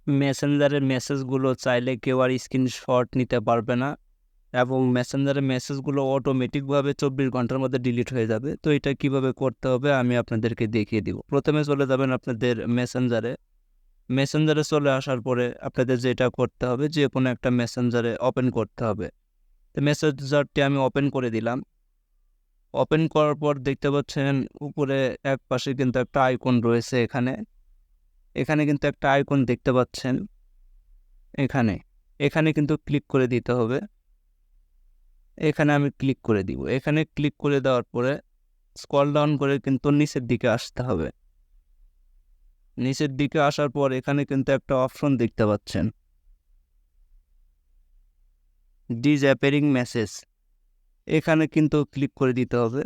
মেসেঞ্জারের মেসেজগুলো চাইলে কেউ আর স্ক্রিনশট নিতে পারবে না এবং মেসেঞ্জারের মেসেজগুলো অটোমেটিকভাবে 24 ঘন্টার মধ্যে ডিলিট হয়ে যাবে। তো এটা কিভাবে করতে হবে আমি আপনাদেরকে দেখিয়ে দিব। প্রথমে চলে যাবেন আপনাদের মেসেঞ্জারে চলে আসার পরে আপনাদের যেটা করতে হবে, যে কোনো একটা মেসেঞ্জারে ওপেন করতে হবে। তো মেসেঞ্জারটি আমি ওপেন করে দিলাম। ওপেন করার পর দেখতে পাচ্ছেন উপরে এক পাশে কিন্তু একটা আইকন রয়েছে। এখানে কিন্তু একটা আইকন দেখতে পাচ্ছেন। এখানে এখানে কিন্তু ক্লিক করে দিতে হবে। এখানে আমি ক্লিক করে দিব। এখানে ক্লিক করে দেওয়ার পরে স্ক্রল ডাউন করে কিন্তু নিচের দিকে আসতে হবে। নিচের দিকে আসার পর এখানে কিন্তু একটা অপশন দেখতে পাচ্ছেন, ডিসঅ্যাপিয়ারিং মেসেজ। এখানে কিন্তু ক্লিক করে দিতে হবে।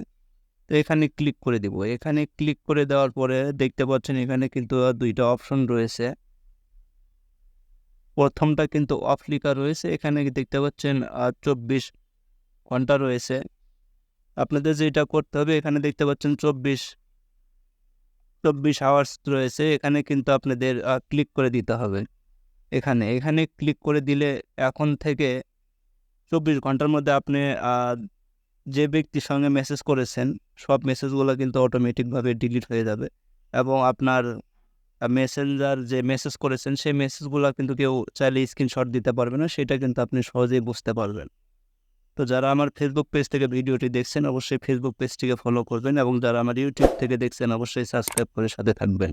তো এখানে ক্লিক করে দিব। এখানে ক্লিক করে দেওয়ার পরে দেখতে পাচ্ছেন এখানে কিন্তু দুইটা অপশন রয়েছে। প্রথমটা কিন্তু অফ লেখা রয়েছে, এখানে দেখতে পাচ্ছেন 24 ঘন্টা রয়েছে। আপনাদের যেটা করতে হবে, এখানে দেখতে পাচ্ছেন 24 আওয়ার্স রয়েছে, এখানে কিন্তু আপনাদের ক্লিক করে দিতে হবে। এখানে ক্লিক করে দিলে এখন থেকে 24 ঘন্টার মধ্যে আপনি যে ব্যক্তির সঙ্গে মেসেজ করেছেন সব মেসেজগুলো কিন্তু অটোমেটিকভাবে ডিলিট হয়ে যাবে এবং আপনার মেসেঞ্জার যে মেসেজ করেছেন সেই মেসেজগুলো কিন্তু কেউ চাইলে স্ক্রিনশট দিতে পারবে না, সেটা কিন্তু আপনি সহজেই বুঝতে পারবেন। তো যারা আমার ফেসবুক পেজ থেকে ভিডিওটি দেখছেন অবশ্যই ফেসবুক পেজটিকে ফলো করবেন এবং যারা আমার ইউটিউব থেকে দেখছেন অবশ্যই সাবস্ক্রাইব করে সাথে থাকবেন।